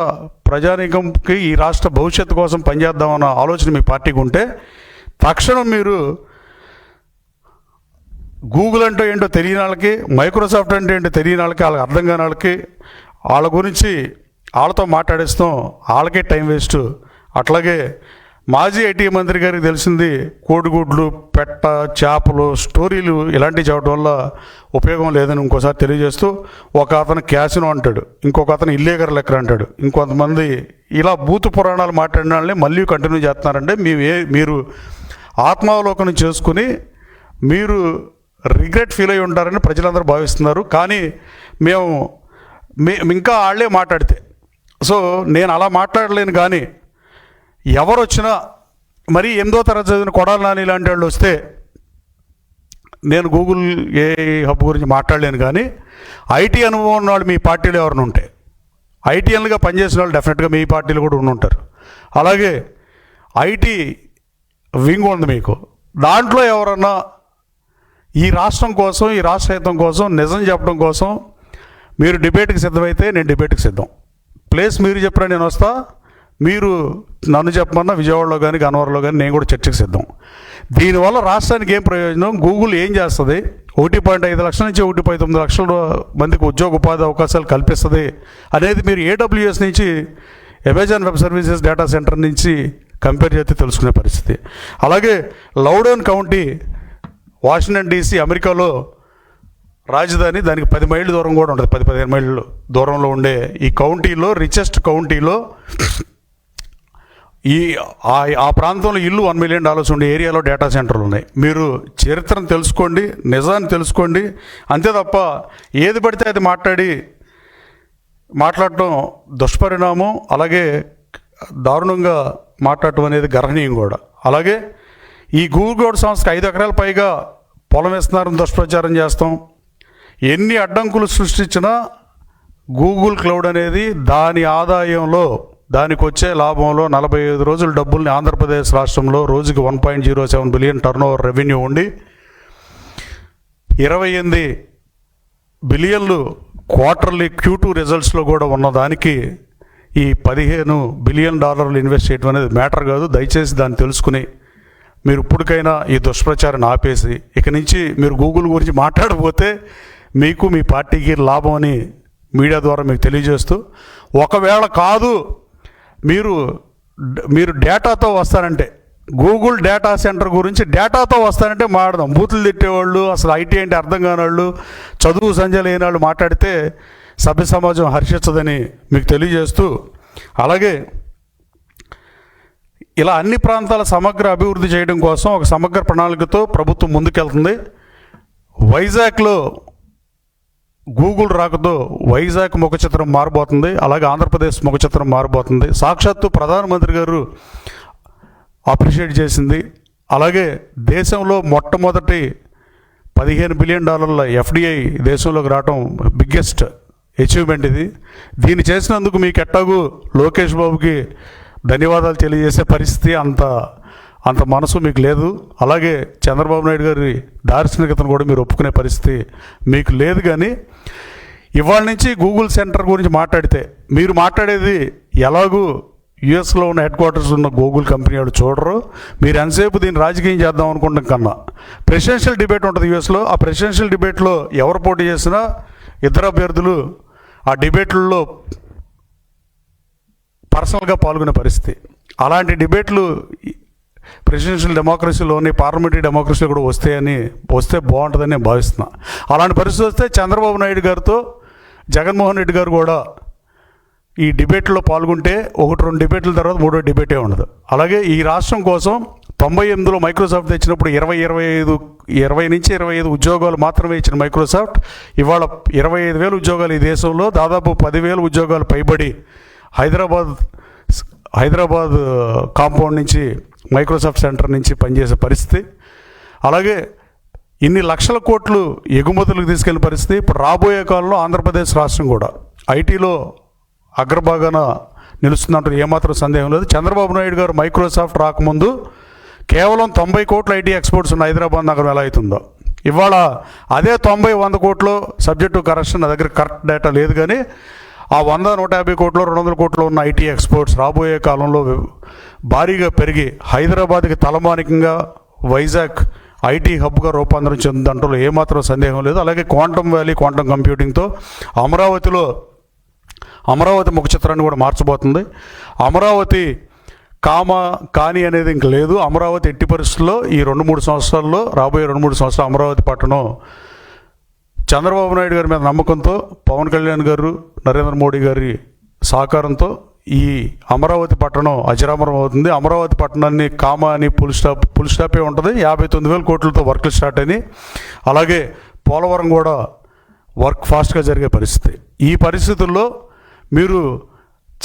ప్రజానీకంకి, ఈ రాష్ట్ర భవిష్యత్తు కోసం పనిచేద్దామన్న ఆలోచన మీ పార్టీకి ఉంటే తక్షణం మీరు గూగుల్ అంటే ఏంటో తెలియని వాళ్ళకి, మైక్రోసాఫ్ట్ అంటే ఏంటో తెలియని వాళ్ళకి, వాళ్ళకి అర్థం కాని వాళ్ళకి, వాళ్ళ గురించి వాళ్ళతో మాట్లాడేస్తాం, వాళ్ళకే టైం వేస్ట్. అట్లాగే మాజీ ఐటీ మంత్రి గారికి తెలిసింది కోడిగుడ్లు, పెట్ట, చేపలు, స్టోరీలు ఇలాంటివి చెప్పడం వల్ల ఉపయోగం లేదని ఇంకోసారి తెలియజేస్తూ, ఒక అతను క్యాసినో అంటాడు, ఇంకొక అతను ఇల్లీగల్ లెక్కర్ అంటాడు, ఇంకొంతమంది ఇలా బూతు పురాణాలు మాట్లాడిన వాళ్ళని మళ్ళీ కంటిన్యూ చేస్తున్నారంటే మీరు ఆత్మావలోకనం చేసుకుని మీరు రిగ్రెట్ ఫీల్ అయి ఉంటారని ప్రజలందరూ భావిస్తున్నారు. కానీ మేము ఇంకా వాళ్ళే మాట్లాడితే, సో నేను అలా మాట్లాడలేను. కానీ ఎవరు వచ్చినా, మరి 8వ తరగతి చదివిన కొడాలి నాని ఇలాంటి వాళ్ళు వస్తే నేను గూగుల్ ఏఐ హబ్ గురించి మాట్లాడలేను. కానీ ఐటీ అనుభవం ఉన్న వాళ్ళు మీ పార్టీలో ఎవరైనా ఉంటే, ఐటీఎన్లుగా పనిచేసిన వాళ్ళు డెఫినెట్గా మీ పార్టీలో కూడా ఉంటారు. అలాగే ఐటీ వింగ్ ఉంది మీకు, దాంట్లో ఎవరన్నా ఈ రాష్ట్రం కోసం, ఈ రాష్ట్ర హితం కోసం నిజం చెప్పడం కోసం మీరు డిబేట్కి సిద్ధమైతే నేను డిబేట్కి సిద్ధం. ప్లేస్ మీరు చెప్పినా నేను వస్తా, మీరు నన్ను చెప్పమన్నా విజయవాడలో కానీ గన్నవరంలో కానీ నేను కూడా చర్చకు సిద్ధం. దీనివల్ల రాష్ట్రానికి ఏం ప్రయోజనం, గూగుల్ ఏం చేస్తుంది, 1.5 లక్షల నుంచి 1.9 లక్షల మందికి ఉద్యోగ ఉపాధి అవకాశాలు కల్పిస్తుంది అనేది మీరు AWS నుంచి, Amazon web services data centre నుంచి కంపేర్ చేస్తే తెలుసుకునే పరిస్థితి. అలాగే లౌడౌన్ కౌంటీ, వాషింగ్టన్ DC అమెరికాలో రాజధాని, దానికి 10 మైళ్ళ దూరం కూడా ఉంటుంది, 10-15 మైళ్ళ దూరంలో ఉండే ఈ కౌంటీలో, రిచెస్ట్ కౌంటీలో, ఆ ప్రాంతంలో ఇల్లు $1 మిలియన్ ఉండే ఏరియాలో డేటా సెంటర్లు ఉన్నాయి. మీరు చరిత్రను తెలుసుకోండి, నిజాన్ని తెలుసుకోండి. అంతే తప్ప ఏది పడితే అది మాట్లాడటం దుష్పరిణామం, అలాగే దారుణంగా మాట్లాడటం అనేది గర్హనీయం కూడా. అలాగే ఈ గూగుల్ సంస్థకి 5 ఎకరాల పైగా పొలం ఇస్తున్నారని దుష్ప్రచారం చేస్తాం. ఎన్ని అడ్డంకులు సృష్టించినా గూగుల్ క్లౌడ్ అనేది దాని ఆదాయంలో దానికి వచ్చే లాభంలో 45 రోజుల డబ్బుల్ని ఆంధ్రప్రదేశ్ రాష్ట్రంలో రోజుకి 1.07 బిలియన్ టర్న్ ఓవర్ రెవెన్యూ ఉండి 28 బిలియన్లు క్వార్టర్లీ Q2 రిజల్ట్స్లో కూడా ఉన్నదానికి ఈ $15 బిలియన్ ఇన్వెస్ట్ చేయడం అనేది మ్యాటర్ కాదు. దయచేసి దాన్ని తెలుసుకుని మీరు ఇప్పటికైనా ఈ దుష్ప్రచారాన్ని ఆపేసి ఇక నుంచి మీరు గూగుల్ గురించి మాట్లాడకపోతే మీకు మీ పార్టీకి లాభం అని మీడియా ద్వారా మీకు తెలియజేస్తూ, ఒకవేళ కాదు మీరు డేటాతో వస్తారంటే గూగుల్ డేటా సెంటర్ గురించి డేటాతో వస్తారంటే మాట్లాడదాం. బూతులు తిట్టేవాళ్ళు, అసలు ఐటీ అంటే అర్థం కాని వాళ్ళు, చదువు సంధ్య లేని వాళ్ళు మాట్లాడితే సభ్య సమాజం హర్షించదని మీకు తెలియజేస్తూ, అలాగే ఇలా అన్ని ప్రాంతాల సమగ్ర అభివృద్ధి చేయడం కోసం ఒక సమగ్ర ప్రణాళికతో ప్రభుత్వం ముందుకెళ్తుంది. వైజాగ్లో గూగుల్ రాకతో వైజాగ్ ముఖ చిత్రం మారబోతుంది, అలాగే ఆంధ్రప్రదేశ్ ముఖ చిత్రం మారబోతుంది. సాక్షాత్తు ప్రధానమంత్రి గారు అప్రిషియేట్ చేసింది. అలాగే దేశంలో మొట్టమొదటి $15 బిలియన్ FDI దేశంలోకి రావడం బిగ్గెస్ట్ అచీవ్మెంట్ ఇది. దీన్ని చేసినందుకు మీకు ఎట్టాగు లోకేష్ బాబుకి ధన్యవాదాలు తెలియజేసే పరిస్థితి అంత మనసు మీకు లేదు. అలాగే చంద్రబాబు నాయుడు గారి దార్శనికతను కూడా మీరు ఒప్పుకునే పరిస్థితి మీకు లేదు. కానీ ఇవాళ నుంచి గూగుల్ సెంటర్ గురించి మాట్లాడితే మీరు మాట్లాడేది ఎలాగూ యుఎస్లో ఉన్న హెడ్ క్వార్టర్స్ ఉన్న గూగుల్ కంపెనీ వాళ్ళు చూడరు. మీరు ఎంతసేపు దీన్ని రాజకీయం చేద్దాం అనుకుంటాం కన్నా ప్రెసిడెన్షియల్ డిబేట్ ఉంటుంది యుఎస్లో. ఆ ప్రెసిడెన్షియల్ డిబేట్లో ఎవరు పోటీ చేసినా ఇద్దరు అభ్యర్థులు ఆ డిబేట్లలో పర్సనల్గా పాల్గొనే పరిస్థితి. అలాంటి డిబేట్లు ప్రెసిడెన్షియల్ డెమోక్రసీలోని పార్లమెంటరీ డెమోక్రసీ కూడా వస్తే బాగుంటుందని నేను భావిస్తున్నా. అలాంటి పరిస్థితి వస్తే చంద్రబాబు నాయుడు గారితో జగన్మోహన్ రెడ్డి గారు కూడా ఈ డిబేట్లో పాల్గొంటే 1-2 డిబేట్ల తర్వాత 3వ డిబేటే ఉండదు. అలాగే ఈ రాష్ట్రం కోసం 98లో మైక్రోసాఫ్ట్ తెచ్చినప్పుడు 20 నుంచి 25 ఉద్యోగాలు మాత్రమే ఇచ్చిన మైక్రోసాఫ్ట్ ఇవాళ 25,000 ఉద్యోగాలు ఈ దేశంలో, దాదాపు 10,000 ఉద్యోగాలు పైబడి హైదరాబాద్ కాంపౌండ్ నుంచి మైక్రోసాఫ్ట్ సెంటర్ నుంచి పనిచేసే పరిస్థితి. అలాగే ఇన్ని లక్షల కోట్లు ఎగుమతులకు తీసుకెళ్లిన పరిస్థితి. ఇప్పుడు రాబోయే కాలంలో ఆంధ్రప్రదేశ్ రాష్ట్రం కూడా ఐటీలో అగ్రభాగాన నిలుస్తున్నట్టు ఏమాత్రం సందేహం లేదు. చంద్రబాబు నాయుడు గారు మైక్రోసాఫ్ట్ రాకముందు కేవలం 90 కోట్ల ఐటీ ఎక్స్పోర్ట్స్ ఉన్న హైదరాబాద్ నగరం ఎలా అవుతుందో ఇవాళ అదే 90-100 కోట్లు సబ్జెక్టు కరెక్షన్. నా దగ్గర కరెక్ట్ డేటా లేదు, కానీ ఆ 100-150 కోట్లు 200 కోట్లు ఉన్న ఐటీ ఎక్స్పోర్ట్స్ రాబోయే కాలంలో భారీగా పెరిగి హైదరాబాద్కి తలమానికంగా వైజాగ్ ఐటీ హబ్గా రూపాంతరం చెందుతుందంటూ ఏమాత్రం సందేహం లేదు. అలాగే క్వాంటమ్ వ్యాలీ, క్వాంటమ్ కంప్యూటింగ్తో అమరావతి ముఖ చిత్రాన్ని కూడా మార్చబోతుంది. అమరావతి కాని అనేది ఇంక లేదు. అమరావతి ఎట్టి పరిస్థితుల్లో ఈ 2-3 సంవత్సరాల్లో, రాబోయే 2-3 సంవత్సరాలు అమరావతి పట్టణం చంద్రబాబు నాయుడు గారి మీద నమ్మకంతో, పవన్ కళ్యాణ్ గారు, నరేంద్ర మోడీ గారి సహకారంతో ఈ అమరావతి పట్టణం అజరామరం అవుతుంది. అమరావతి పట్టణాన్ని అని ఫుల్ స్టాపే ఉంటుంది. 59,000 కోట్లతో వర్క్లు స్టార్ట్ అయినాయి. అలాగే పోలవరం కూడా వర్క్ ఫాస్ట్గా జరిగే పరిస్థితి. ఈ పరిస్థితుల్లో మీరు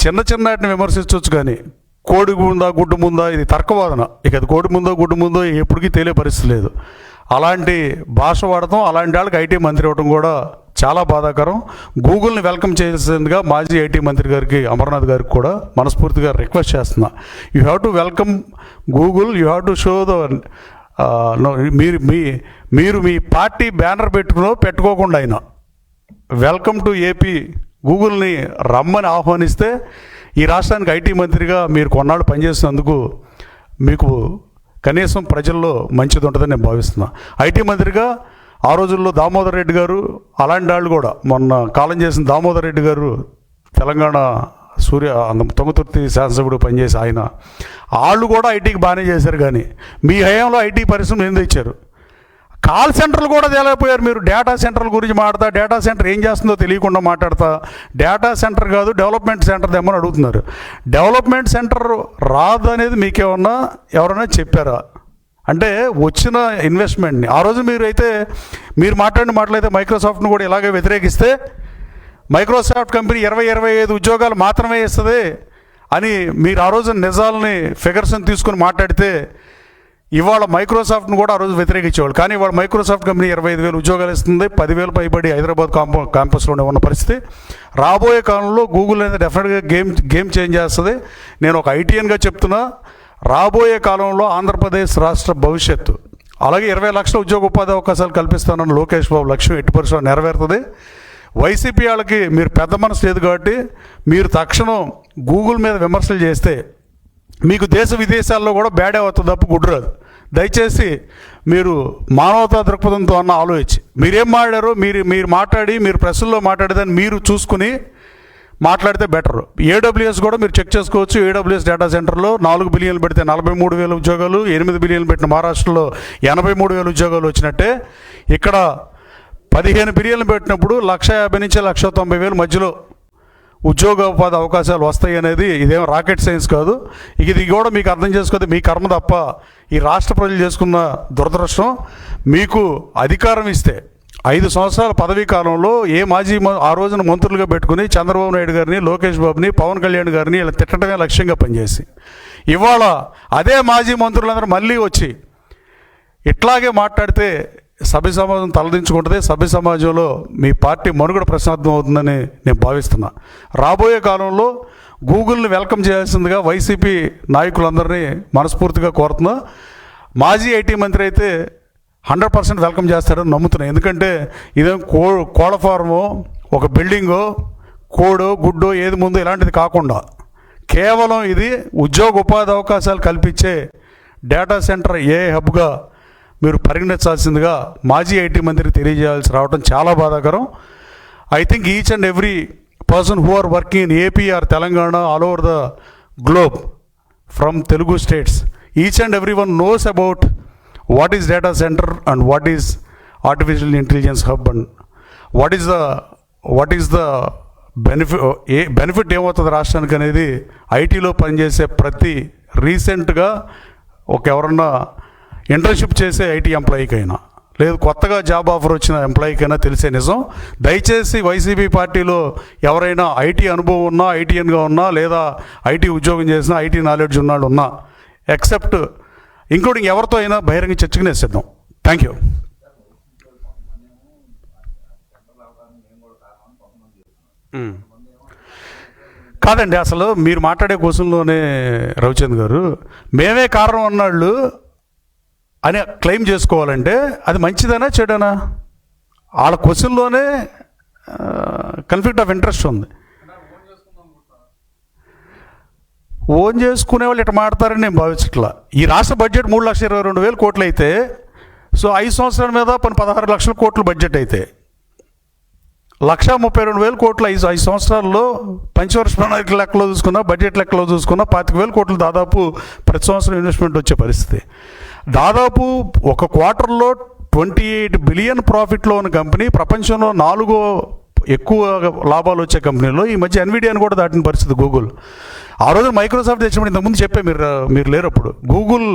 చిన్న వాటిని విమర్శించవచ్చు, కానీ కోడి ముందా గుడ్డు ముందా ఇది తర్కవాదన. ఇక అది కోడి ముందో గుడ్డు ముందో ఎప్పటికీ తెలియ పరిస్థితి లేదు. అలాంటి భాష వాడటం, అలాంటి వాళ్ళకి ఐటీ మంత్రి ఇవ్వడం కూడా చాలా బాధాకరం. గూగుల్ని వెల్కమ్ చేసేందుగా మాజీ ఐటీ మంత్రి గారికి, అమర్నాథ్ గారికి కూడా మనస్ఫూర్తిగా రిక్వెస్ట్ చేస్తున్నా. You have to welcome Google. You have to show మీరు మీ పార్టీ బ్యానర్ పెట్టుకోకుండా అయినా వెల్కమ్ టు ఏపీ గూగుల్ని రమ్మని ఆహ్వానిస్తే ఈ రాష్ట్రానికి ఐటీ మంత్రిగా మీరు కొన్నాళ్ళు పనిచేసినందుకు మీకు కనీసం ప్రజల్లో మంచిది ఉంటుందని నేను భావిస్తున్నా. ఐటీ మంత్రిగా ఆ రోజుల్లో దామోదర్ రెడ్డి గారు, అలాంటి వాళ్ళు కూడా, మొన్న కాలం చేసిన దామోదర్ రెడ్డి గారు తెలంగాణ తుంగతుర్తి శాసనసభ్యుడు పనిచేసి ఆయన, వాళ్ళు కూడా ఐటీకి బాగానే చేశారు. కానీ మీ హయాంలో ఐటీ పరిశ్రమ ఏం తెచ్చారు? కాల్ సెంటర్లు కూడా తేలేకపోయారు. మీరు డేటా సెంటర్ల గురించి మాట్లాడతా, డేటా సెంటర్ ఏం చేస్తుందో తెలియకుండా మాట్లాడతా, డేటా సెంటర్ కాదు డెవలప్మెంట్ సెంటర్ తెమ్మని అడుగుతున్నారు. డెవలప్మెంట్ సెంటర్ రాదు అనేది మీకేమన్నా ఎవరైనా చెప్పారా? అంటే వచ్చిన ఇన్వెస్ట్మెంట్ని ఆ రోజు మీరు మాట్లాడిన మాటలైతే మైక్రోసాఫ్ట్ను కూడా ఇలాగే వ్యతిరేకిస్తే, మైక్రోసాఫ్ట్ కంపెనీ 20-25 ఉద్యోగాలు మాత్రమే ఇస్తుంది అని మీరు ఆ రోజు నిజాలని, ఫిగర్స్ని తీసుకుని మాట్లాడితే ఇవాళ మైక్రోసాఫ్ట్ను కూడా ఆ రోజు వ్యతిరేకించేవాళ్ళు. కానీ ఇవాళ మైక్రోసాఫ్ట్ కంపెనీ 25,000 ఉద్యోగాలు ఇస్తుంది, 10,000 పైబడి హైదరాబాద్ క్యాంపస్లోనే ఉన్న పరిస్థితి. రాబోయే కాలంలో గూగుల్ అనేది డెఫినెట్గా గేమ్ చేంజ్ చేస్తుంది. నేను ఒక ఐటీఎన్గా చెప్తున్నా, రాబోయే కాలంలో ఆంధ్రప్రదేశ్ రాష్ట్ర భవిష్యత్తు, అలాగే 20 లక్షల ఉద్యోగ ఉపాధి అవకాశాలు కల్పిస్తానన్న లోకేష్ బాబు లక్ష్యం 80% నెరవేరుతుంది. వైసీపీ వాళ్ళకి మీరు పెద్ద మనసు లేదు కాబట్టి మీరు తక్షణం గూగుల్ మీద విమర్శలు చేస్తే మీకు దేశ విదేశాల్లో కూడా బ్యాడ్ అవుతుంది తప్ప గుడ్ రాదు. దయచేసి మీరు మానవతా దృక్పథంతో అన్న ఆలోచించి మీరేం మాట్లాడారో మీరు మాట్లాడి మీరు ప్రెస్లో మాట్లాడేదాన్ని మీరు చూసుకుని మాట్లాడితే బెటర్. ఏడబ్ల్యూఎస్ కూడా మీరు చెక్ చేసుకోవచ్చు. ఏడబ్ల్యూఎస్ డేటా సెంటర్లో 4 బిలియన్లు పెడితే 43,000 ఉద్యోగాలు, 8 బిలియన్లు పెట్టిన మహారాష్ట్రలో 83,000 ఉద్యోగాలు వచ్చినట్టే ఇక్కడ 15 బిలియన్లు పెట్టినప్పుడు 150,000 నుంచి 190,000 మధ్యలో ఉద్యోగోపాధి అవకాశాలు వస్తాయి అనేది ఇదేం రాకెట్ సైన్స్ కాదు. ఇది కూడా మీకు అర్థం చేసుకోదు, మీ కర్మ తప్ప ఈ రాష్ట్ర ప్రజలు చేసుకున్న దురదృష్టం. మీకు అధికారం ఇస్తే 5 సంవత్సరాల పదవీ కాలంలో ఆ రోజున మంత్రులుగా పెట్టుకుని చంద్రబాబు నాయుడు గారిని, లోకేష్ బాబుని, పవన్ కళ్యాణ్ గారిని ఇలా తిట్టడమే లక్ష్యంగా పనిచేసి ఇవాళ అదే మాజీ మంత్రులందరూ మళ్ళీ వచ్చి ఇట్లాగే మాట్లాడితే సభ్య సమాజం తలదించుకుంటుంది. సభ్య సమాజంలో మీ పార్టీ మనుగడ ప్రశ్నార్థం అవుతుందని నేను భావిస్తున్నా. రాబోయే కాలంలో గూగుల్ని వెల్కమ్ చేయాల్సిందిగా వైసీపీ నాయకులందరినీ మనస్ఫూర్తిగా కోరుతున్నా. మాజీ ఐటీ మంత్రి అయితే 100% వెల్కమ్ చేస్తాడని నమ్ముతున్నాను. ఎందుకంటే ఇదేం కోళ్ళ ఫారమో, ఒక బిల్డింగో, కోడో గుడ్డో ఏది ముందో ఇలాంటిది కాకుండా కేవలం ఇది ఉద్యోగ ఉపాధి అవకాశాలు కల్పించే డేటా సెంటర్ హబ్గా మీరు పరిగణించాల్సిందిగా మాజీ ఐటీ మంత్రికి తెలియజేయాల్సి రావడం చాలా బాధాకరం. I think each and every person who are working in AP or Telangana, all over the globe from Telugu states, each and every one knows about what is data centre and what is artificial intelligence hub and what is the benefit ఏమవుతుంది రాష్ట్రానికి అనేది ఐటీలో పనిచేసే ప్రతి రీసెంట్గా ఎవరన్నా internship చేసే IT ఎంప్లాయీకైనా లేదు కొత్తగా జాబ్ ఆఫర్ వచ్చిన ఎంప్లాయీకైనా తెలిసే నిజం. దయచేసి వైసీపీ పార్టీలో ఎవరైనా ఐటీ అనుభవం ఉన్నా, ఐటీఎన్గా ఉన్నా, లేదా ఐటీ ఉద్యోగం చేసినా, ఐటీ నాలెడ్జ్ ఉన్నాళ్ళు ఉన్నా, ఎక్సెప్ట్ ఇంక్లూడింగ్ ఎవరితో అయినా బహిరంగ చర్చకు నేను సిద్ధం. Thank you. కాదండి, అసలు మీరు మాట్లాడే క్వశ్చన్లోనే రవిచంద్ర గారు మేమే కారణం అన్నాళ్ళు అని క్లెయిమ్ చేసుకోవాలంటే అది మంచిదేనా చెడనా? వాళ్ళ క్వశ్చన్లోనే కన్ఫ్లిక్ట్ ఆఫ్ ఇంట్రెస్ట్ ఉంది. ఓన్ చేసుకునే వాళ్ళు ఇట్లా మాట్లాడతారని నేను భావించట్లా. ఈ రాష్ట్ర బడ్జెట్ 3,22,000 కోట్లు అయితే, సో 5 సంవత్సరాల మీద 16 లక్షల కోట్లు బడ్జెట్ అయితే 132,000 కోట్లు 5 సంవత్సరాల్లో పంచవర్ష ప్రణాళిక లెక్కలో చూసుకున్నా, బడ్జెట్ లెక్కలో చూసుకున్నా 25,000 కోట్లు దాదాపు ప్రతి సంవత్సరం ఇన్వెస్ట్మెంట్ వచ్చే పరిస్థితి. దాదాపు ఒక క్వార్టర్లో 28 బిలియన్ ప్రాఫిట్లో ఉన్న కంపెనీ, ప్రపంచంలో 4వ ఎక్కువ లాభాలు వచ్చే కంపెనీలో ఈ మధ్య ఎన్విడియాని కూడా దాటిన పరిస్థితి గూగుల్. ఆ రోజు మైక్రోసాఫ్ట్ తెచ్చినప్పుడు ఇంతకుముందు చెప్పే మీరు లేరప్పుడు గూగుల్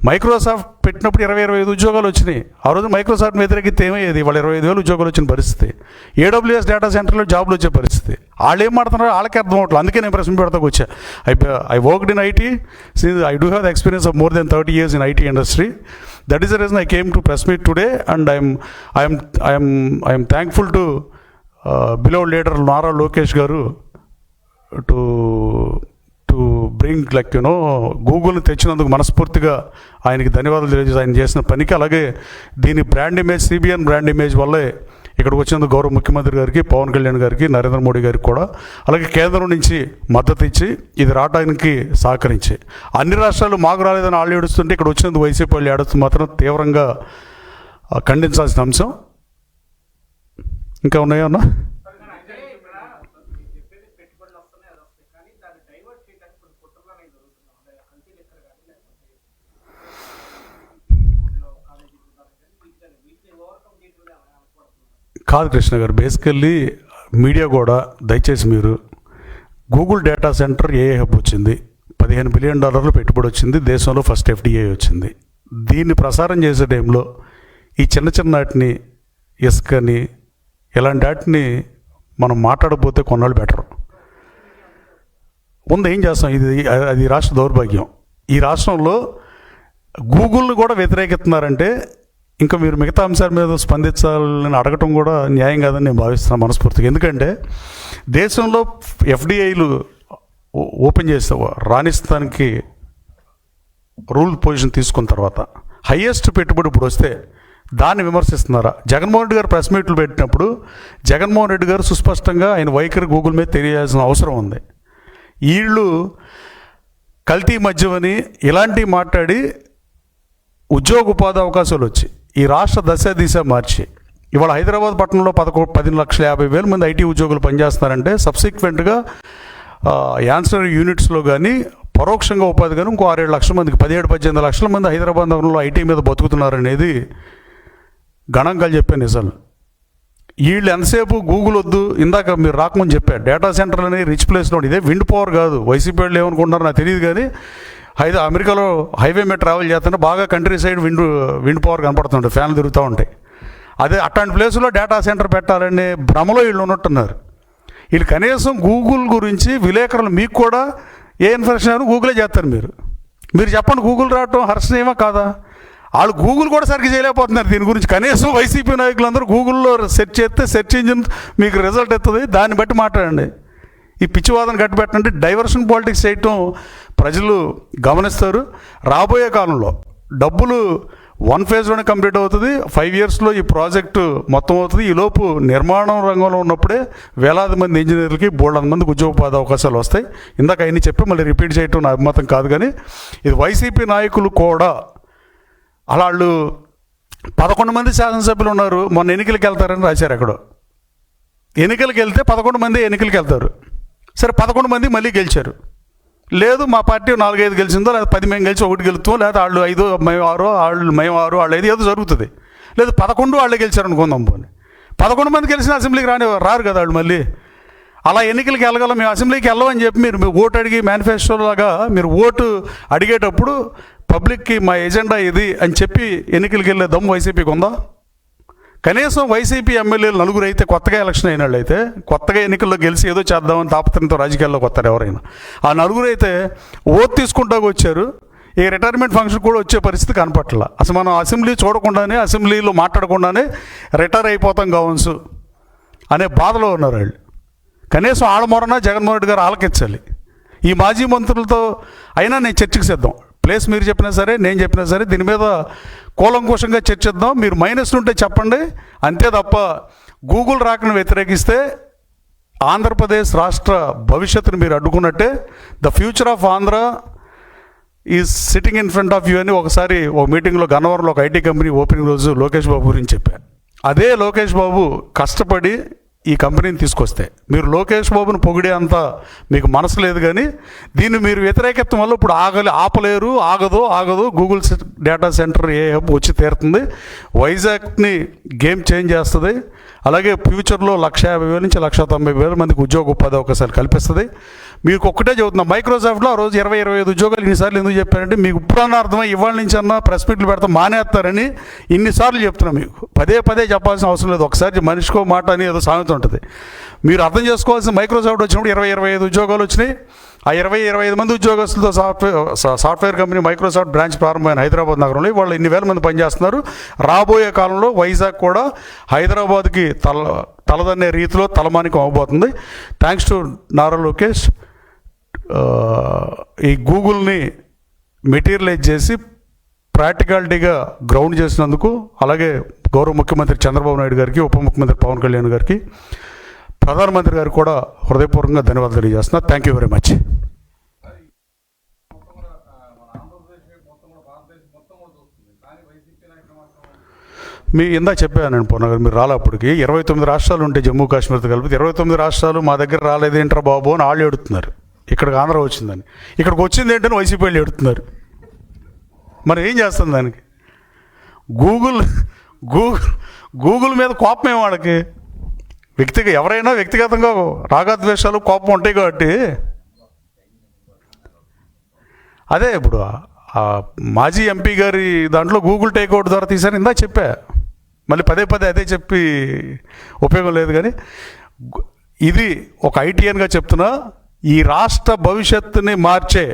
మైక్రోసాఫ్ట్ పెట్టినప్పుడు 25 ఉద్యోగాలు వచ్చినాయి. ఆ రోజు మైక్రోసాఫ్ట్ వ్యతిరేకితే ఏమయ్యేది? వాళ్ళు 25,000 ఉద్యోగాలు వచ్చిన పరిస్థితి. ఏడబ్ల్యూఎస్ డేటా సెంటర్లో జాబ్లు వచ్చే పరిస్థితి. వాళ్ళు ఏం మాడుతున్నారో వాళ్ళకి అర్థం అవట్లేదు. అందుకే నేను ప్రశ్న పెడతాకు వచ్చా. I worked in IT, I do have the experience of more than 30 years in IT industry. That is the reason I came to press meet today, and I am thankful to beloved leader Nara Lokesh garu to bring గూగుల్ని తెచ్చినందుకు మనస్ఫూర్తిగా ఆయనకి ధన్యవాదాలు తెలియజేసి ఆయన చేసిన పనికి. అలాగే దీని brand image, CBN brand image వల్లే ఇక్కడికి వచ్చినందుకు గౌరవ ముఖ్యమంత్రి గారికి, పవన్ కళ్యాణ్ గారికి, నరేంద్ర మోడీ గారికి కూడా, అలాగే కేంద్రం నుంచి మద్దతు ఇచ్చి ఇది రావడానికి సహకరించి, అన్ని రాష్ట్రాలు మాకు రాలేదని వాళ్ళు ఏడుస్తుంటే ఇక్కడ వచ్చినందుకు వైసీపీ వాళ్ళు ఏడుస్తూ మాత్రం తీవ్రంగా ఖండించాల్సిన అంశం. ఇంకా ఉన్నాయా అన్న? కాదు కృష్ణ గారు, బేసికల్లీ మీడియా కూడా దయచేసి మీరు గూగుల్ డేటా సెంటర్ హబ్ వచ్చింది, $15 బిలియన్ పెట్టుబడి వచ్చింది, దేశంలో ఫస్ట్ FDI వచ్చింది. దీన్ని ప్రసారం చేసే టైంలో ఈ చిన్న వాటిని, ఇసుకని, ఇలాంటి వాటిని మనం మాట్లాడకపోతే కొన్నాళ్ళు బెటర్ ఉంది. ఏం చేస్తాం? అది రాష్ట్ర దౌర్భాగ్యం. ఈ రాష్ట్రంలో గూగుల్ని కూడా వ్యతిరేకిస్తున్నారంటే ఇంకా మీరు మిగతా అంశాల మీద స్పందించాలని అడగటం కూడా న్యాయం కాదని నేను భావిస్తున్నాను మనస్ఫూర్తిగా. ఎందుకంటే దేశంలో ఎఫ్డిఐలు ఓపెన్ చేస్తే రాణిస్తానికి రూల్ పొజిషన్ తీసుకున్న తర్వాత హయ్యెస్ట్ పెట్టుబడి ఇప్పుడు వస్తే దాన్ని విమర్శిస్తున్నారా? జగన్మోహన్ రెడ్డి గారు ప్రెస్ మీట్లు పెట్టినప్పుడు జగన్మోహన్ రెడ్డి గారు సుస్పష్టంగా ఆయన వైఖరి గూగుల్ మీద తెలియాల్సిన అవసరం ఉంది. వీళ్ళు కల్తీ మద్యమని ఇలాంటివి మాట్లాడి ఉద్యోగ ఉపాధి అవకాశాలు వచ్చి ఈ రాష్ట్ర దిశ మార్చి ఇవాళ హైదరాబాద్ పట్టణంలో 10,50,000 మంది ఐటీ ఉద్యోగులు పనిచేస్తున్నారంటే సబ్సిక్వెంట్గా యాన్సర్ యూనిట్స్లో కానీ పరోక్షంగా ఉపాధి కానీ ఇంకో 6-7 లక్షల మందికి 17-18 లక్షల మంది హైదరాబాద్ నగరంలో ఐటీ మీద బతుకుతున్నారనేది గణాంకాలు చెప్పే నిజాలు. వీళ్ళు ఎంతసేపు గూగుల్ వద్దు, ఇందాక మీరు రాకముందు చెప్పారు డేటా సెంటర్లు అనేది రిచ్ ప్లేస్లో ఇదే విండ్ పవర్ కాదు. వైసీపీ వాళ్ళు ఏమనుకుంటున్నారో నాకు తెలియదు కానీ అమెరికాలో హైవే మీద ట్రావెల్ చేస్తుంటే బాగా కంట్రీ సైడ్ విండ్ పవర్ కనపడుతుంటాయి, ఫ్యాన్లు తిరుగుతూ ఉంటాయి. అదే అట్లాంటి ప్లేసులో డేటా సెంటర్ పెట్టాలనే భ్రమలో వీళ్ళు ఉన్నట్టున్నారు. వీళ్ళు కనీసం గూగుల్ గురించి విలేకరులు మీకు కూడా ఏ ఇన్ఫర్మేషన్ అయినా గూగులే చేస్తారు. మీరు చెప్పండి, గూగుల్ రావటం హర్షణీయమా కాదా? వాళ్ళు గూగుల్ కూడా సరిగ్గా చేయలేకపోతున్నారు దీని గురించి. కనీసం వైసీపీ నాయకులందరూ గూగుల్లో సెర్చ్ చేస్తే సెర్చ్ ఇంజిన్ మీకు రిజల్ట్ ఎత్తుంది, దాన్ని బట్టి మాట్లాడండి. ఈ పిచ్చివాదన గట్టిపెట్టండి. డైవర్షన్ పాలిటిక్స్ చేయటం ప్రజలు గమనిస్తారు. రాబోయే కాలంలో డబ్బులు 1 ఫేజ్లోనే కంప్లీట్ అవుతుంది. 5 ఇయర్స్లో ఈ ప్రాజెక్టు మొత్తం అవుతుంది. ఈలోపు నిర్మాణం రంగంలో ఉన్నప్పుడే వేలాది మంది ఇంజనీర్లకి బోల్డ్ మందికి ఉద్యోగోపాధి అవకాశాలు వస్తాయి. ఇందాక అవన్నీ చెప్పి మళ్ళీ రిపీట్ చేయటం నా అభిమతం కాదు. కానీ ఇది వైసీపీ నాయకులు కూడా అలా వాళ్ళు 11 మంది శాసనసభ్యులు ఉన్నారు, మొన్న ఎన్నికలకు వెళ్తారని రాశారు. ఎక్కడో ఎన్నికలకు వెళ్తే 11 మంది ఎన్నికలకు వెళ్తారు. సరే 11 మంది మళ్ళీ గెలిచారు. లేదు మా పార్టీ 4-5 గెలిచిందో, లేదా 10 మేము గెలిచి 1 గెలుస్తాం, లేదా వాళ్ళు 5 మేము 6 వాళ్ళు 5 ఏదో జరుగుతుంది. లేదు 11 వాళ్ళే గెలిచారు అనుకుందాం. పోనీ 11 మంది గెలిచిన అసెంబ్లీకి రారు కదా వాళ్ళు. మళ్ళీ అలా ఎన్నికలకి వెళ్ళగలం, మేము అసెంబ్లీకి వెళ్ళమని చెప్పి మీరు ఓటు అడిగి మేనిఫెస్టోలాగా మీరు ఓటు అడిగేటప్పుడు పబ్లిక్కి మా ఎజెండా ఇది అని చెప్పి ఎన్నికలకి వెళ్ళే దమ్ము వైసీపీకి ఉందా? కనీసం వైసీపీ ఎమ్మెల్యేలు 4 అయితే, కొత్తగా ఎలక్షన్ అయిన వాళ్ళు అయితే, కొత్తగా ఎన్నికల్లో గెలిచి ఏదో చేద్దామని తాపత్రయంతో రాజకీయాల్లోకి వస్తారు ఎవరైనా. ఆ 4 అయితే ఓటు తీసుకుంటాకు వచ్చారు. ఈ రిటైర్మెంట్ ఫంక్షన్ కూడా వచ్చే పరిస్థితి కనపట్ల. అసలు మనం అసెంబ్లీ చూడకుండానే, అసెంబ్లీలో మాట్లాడకుండానే రిటైర్ అయిపోతాం కావచ్చు అనే బాధలో ఉన్నారు వాళ్ళు. కనీసం ఆడమొరన జగన్మోహన్ రెడ్డి గారు ఆలకించాలి. ఈ మాజీ మంత్రులతో అయినా నేను చర్చకు సిద్ధం. ప్లేస్ మీరు చెప్పినా సరే, నేను చెప్పినా సరే, దీని మీద కూలంకుషంగా చర్చిద్దాం. మీరు మైనస్ ఉంటే చెప్పండి. అంతే తప్ప గూగుల్ రాకను వ్యతిరేకిస్తే ఆంధ్రప్రదేశ్ రాష్ట్ర భవిష్యత్తును మీరు అడ్డుకున్నట్టే. The future of Andhra is sitting in front of you అని ఒకసారి ఒక మీటింగ్లో గన్నవరంలో ఒక ఐటీ కంపెనీ ఓపెనింగ్ రోజు లోకేష్ బాబు గురించి చెప్పాను. అదే లోకేష్ బాబు కష్టపడి ఈ కంపెనీని తీసుకొస్తే మీరు లోకేష్ బాబుని పొగిడే అంత మీకు మనసు లేదు. కానీ దీన్ని మీరు వ్యతిరేకత్వం వల్ల ఇప్పుడు ఆపలేరు, ఆగదు. గూగుల్ డేటా సెంటర్ ఏ హబ్ వచ్చి తీరుతుంది, వైజాగ్ని గేమ్ చేంజ్ చేస్తుంది. అలాగే ఫ్యూచర్లో 150,000 నుంచి 190,000 మందికి ఉద్యోగ ఉపాధి అవకాశాలు కల్పిస్తుంది. మీకు ఒక్కటే చెబుతున్నా, మైక్రోసాఫ్ట్లో ఆ రోజు 20-25 ఉద్యోగాలు ఇన్నిసార్లు ఎందుకు చెప్పారంటే మీకు ఇప్పుడన్నా అర్థమై ఇవాళ నుంచి అన్నా ప్రెస్ మీట్లు పెడతాం మానేస్తారని ఇన్నిసార్లు చెప్తున్నా. మీకు పదే చెప్పాల్సిన అవసరం లేదు. ఒకసారి మనిషికో మాట అని ఏదో సామెత ఉంటుంది. మీరు అర్థం చేసుకోవాల్సిన మైక్రోసాఫ్ట్ వచ్చినప్పుడు 20-25 ఉద్యోగాలు వచ్చినాయి. ఆ 20-25 మంది ఉద్యోగస్తులతో సాఫ్ట్వేర్ కంపెనీ మైక్రోసాఫ్ట్ బ్రాంచ్ ప్రారంభమైన హైదరాబాద్ నగరంలో వాళ్ళు ఇన్ని వేల మంది పనిచేస్తున్నారు. రాబోయే కాలంలో వైజాగ్ కూడా హైదరాబాద్కి తలదన్నే రీతిలో తలమానికం అవబోతుంది. Thanks to Nara Lokesh. ఈ గూగుల్ని మెటీరియలైజ్ చేసి ప్రాక్టికాలిటీగా గ్రౌండ్ చేసినందుకు, అలాగే గౌరవ ముఖ్యమంత్రి చంద్రబాబు నాయుడు గారికి, ఉప ముఖ్యమంత్రి పవన్ కళ్యాణ్ గారికి, ప్రధానమంత్రి గారికి కూడా హృదయపూర్వకంగా ధన్యవాదాలు తెలియజేస్తున్నా. Thank you very much. మీ ఇందాక చెప్పానండి పొన్నగారు, మీరు రాలేప్పటికి 29 రాష్ట్రాలు ఉంటే జమ్మూ కాశ్మీర్తో కలిపి 29 రాష్ట్రాలు మా దగ్గర రాలేదేంట్రా బాబు అని వాళ్ళు ఎడుతున్నారు. ఇక్కడికి ఆంధ్ర వచ్చిందని, ఇక్కడికి వచ్చింది ఏంటని వైసీపీ వాళ్ళు ఎడుతున్నారు. మరి ఏం చేస్తుంది దానికి? గూగుల్ మీద కోపమే వాళ్ళకి. ఎవరైనా వ్యక్తిగతంగా రాగద్వేషాలు కోపం ఉంటాయి కాబట్టి. అదే ఇప్పుడు మాజీ ఎంపీ గారి దాంట్లో గూగుల్ టేక్అవుట్ ద్వారా తీశారు, ఇందా చెప్పా. మళ్ళీ పదే అదే చెప్పి ఉపయోగం లేదు. కానీ ఇది ఒక ఐటీఎన్గా చెప్తున్నా, ఈ రాష్ట్ర భవిష్యత్తుని మార్చే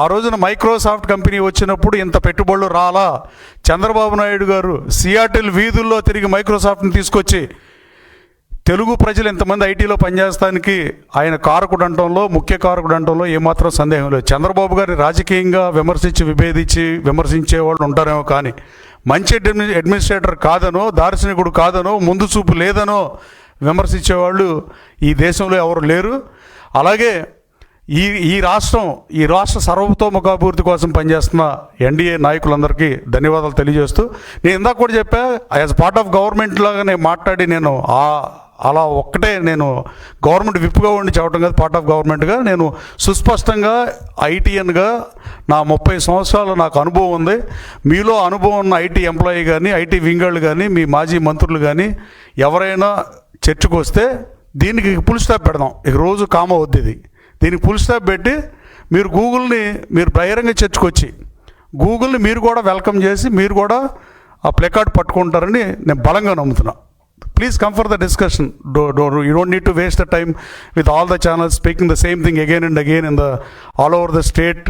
ఆ రోజున మైక్రోసాఫ్ట్ కంపెనీ వచ్చినప్పుడు ఇంత పెట్టుబడులు రాలా. చంద్రబాబు నాయుడు గారు సియాటిల్ వీధుల్లో తిరిగి మైక్రోసాఫ్ట్ని తీసుకొచ్చి తెలుగు ప్రజలు ఇంతమంది ఐటీలో పనిచేస్తానికి ఆయన కారకుడు అంటంలో, ముఖ్య కారకుడు అంటంలో ఏమాత్రం సందేహం లేదు. చంద్రబాబు గారిని రాజకీయంగా విమర్శించే వాళ్ళు ఉంటారేమో, కానీ మంచి అడ్మినిస్ట్రేటర్ కాదనో, దార్శనికుడు కాదనో, ముందు చూపు లేదనో విమర్శించేవాళ్ళు ఈ దేశంలో ఎవరు లేరు. అలాగే ఈ రాష్ట్ర సర్వతోముఖాభివృద్ధి కోసం పనిచేస్తున్న ఎన్డీఏ నాయకులందరికీ ధన్యవాదాలు తెలియజేస్తూ, నేను ఇందాక కూడా చెప్పా, యాజ్ పార్ట్ ఆఫ్ గవర్నమెంట్ లాగా నేను మాట్లాడి నేను అలా ఒక్కటే నేను గవర్నమెంట్ విప్గా ఉండి చెప్పడం కాదు, పార్ట్ ఆఫ్ గవర్నమెంట్గా నేను సుస్పష్టంగా ఐటీఎన్గా నా 30 సంవత్సరాలు నాకు అనుభవం ఉంది. మీలో అనుభవం ఉన్న ఐటీ ఎంప్లాయీ కానీ, ఐటీ వింగళ్ళు కానీ, మీ మాజీ మంత్రులు కానీ ఎవరైనా చర్చకు వస్తే దీనికి ఫుల్ స్టాప్ పెడదాం. ఇక రోజు కామ వద్దు ఇది. దీనికి ఫుల్ స్టాప్ పెట్టి మీరు గూగుల్ని మీరు బహిరంగ చర్చకొచ్చి గూగుల్ని మీరు కూడా వెల్కమ్ చేసి మీరు కూడా ఆ ప్లెకార్డ్ పట్టుకుంటారని నేను బలంగా నమ్ముతున్నా. Please come for the discussion. You don't need to waste the time with all the channels speaking the same thing again and again in the all over the state.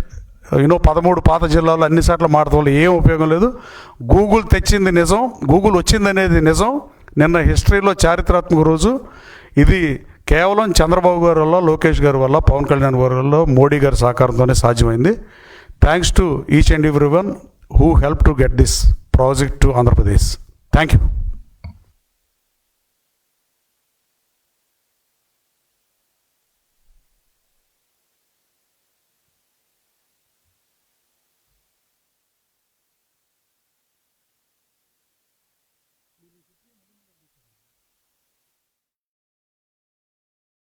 13 పాత జిల్లాలో అన్ని సార్లు మాట్లాడటం వల్ల ఏం ఉపయోగం లేదు. గూగుల్ తెచ్చింది నిజం, గూగుల్ వచ్చిందనేది నిజం. నిన్న హిస్టరీలో చారిత్రాత్మక రోజు ఇది. కేవలం చంద్రబాబు గారి వల్ల, లోకేష్ గారి వల్ల, పవన్ కళ్యాణ్ గారి వల్ల, మోడీ గారి సహకారంతోనే సాధ్యమైంది. Thanks to each and every one who help to get this project to Andhra Pradesh. Thank you.